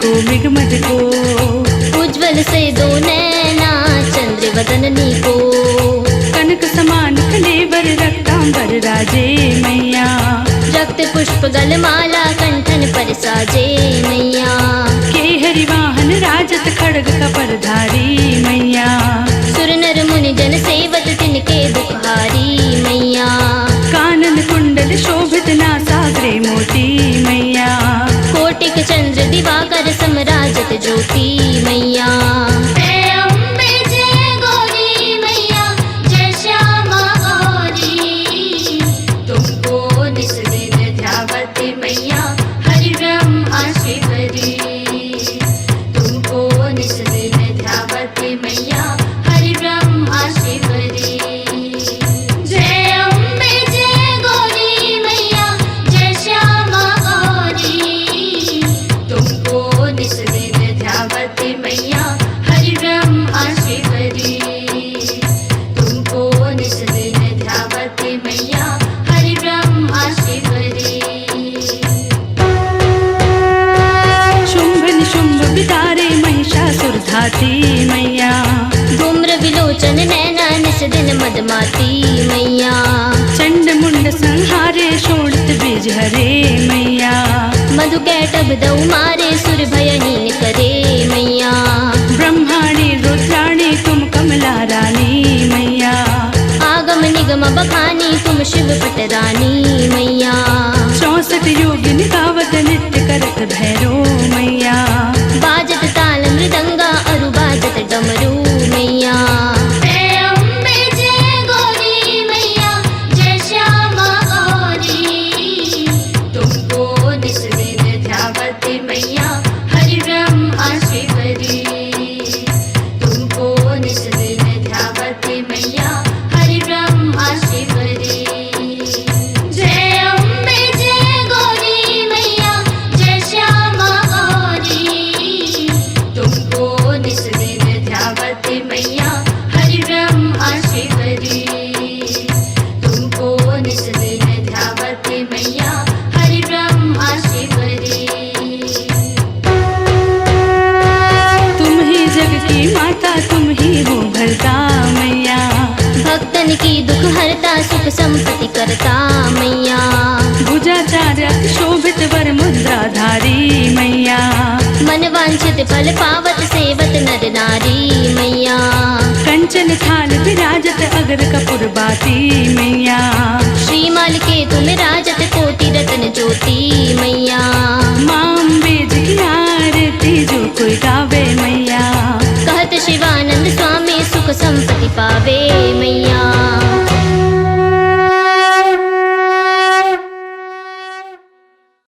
को मृगमद को, उज्ज्वल से दो नैना चंद्र वदननी को, कनक समान कलेवर रक्तांबर राजे मैया, रक्त पुष्प गलमाला कंठन पर साजे मैया, के हरिवाहन राजत खड़ग कपरधारी मैया, सुर नर मुनि जन सेवत तिनके दुखहारी मैया, कानन कुंडल शोभित नासाग्रे मोती मैया, कोटिक चंद्र दिवाकर समराजत ज्योति मैया। जय अम्बे जय गौरी मैया, जय श्यामा गौरी, तुमको निस दिन ध्यावत मैया, हरि ब्रह्मा शिवरी, तुमको निस दिन ध्यावत मैया, हरि ब्रह्मा शिवरी। जय अम्बे जय गौरी मैया, जय श्यामा गौरी, तुमको निस दिन ध्यावत मैया, हरि ब्रह्मा शिवरी, तुमको निस दिन ध्यावत मैया, हरि ब्रह्मा शिवरी। शुंभ निशुंभ बिदारे महिषासुर धाती मैया, धूम्र विलोचन नैना निस दिन मदमाती मैया, चंड मुंड संहारे शोणित बीज हरे मैया, मधु कैटभ दौ मारे सुर भयहीन करे मैया, ब्रह्माणी रुद्राणी तुम कमला रानी मैया, आगम निगम बखानी तुम शिव पटरानी मैया, 64 योगिन गावत नित्य करत भैरो मैया, बाजत ताल मृदंगा अरु बाजत डमरू मैया। जय अम्बे जय गौरी मैया, जय श्यामा गौरी, तुमको निस दिन ध्यावत मैया, हरि ब्रह्मा शिवरी, तुमको निस दिन ध्यावत मैया, हरि ब्रह्मा शिवरी। जय अम्बे जय गौरी मैया, जय श्यामा गौरी, तुमको निस दिन ध्यावत मैया, हरि ब्रह्मा शिवरी, तुमको निस दिन ध्यावत मैया, हरि ब्रह्मा शिवरी। तुम ही जग की माता तुम ही हो भरता मैया, भक्तन की दुख हरता सुख संपत्ति करता मैया, भुजाचार्य शोभित वर मुद्राधारी मैया, मन वांछित फल पावत सेवत नर नारी मैया, कंचन थाल विराजत अगर कपूर बाती मैया, श्रीमाल के तुम राजत कोटि रतन ज्योति मैया, माम बेज की आरती जो कोई गावे मैया, कहत शिवानंद स्वामी सुख संपत्ति पावे मैया।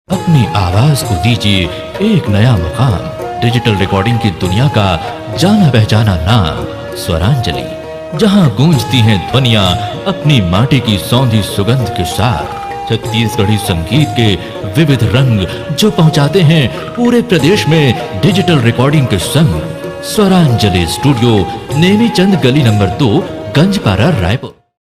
अपनी आवाज को दीजिए एक नया मुकाम, डिजिटल रिकॉर्डिंग की दुनिया का जाना पहचाना नाम स्वरांजलि, जहां गूंजती हैं ध्वनियां अपनी माटी की सौंधी सुगंध के साथ, छत्तीसगढ़ी संगीत के विविध रंग जो पहुंचाते हैं पूरे प्रदेश में डिजिटल रिकॉर्डिंग के संग। स्वरांजलि स्टूडियो, नेमीचंद गली नंबर 2, गंजपारा, रायपुर।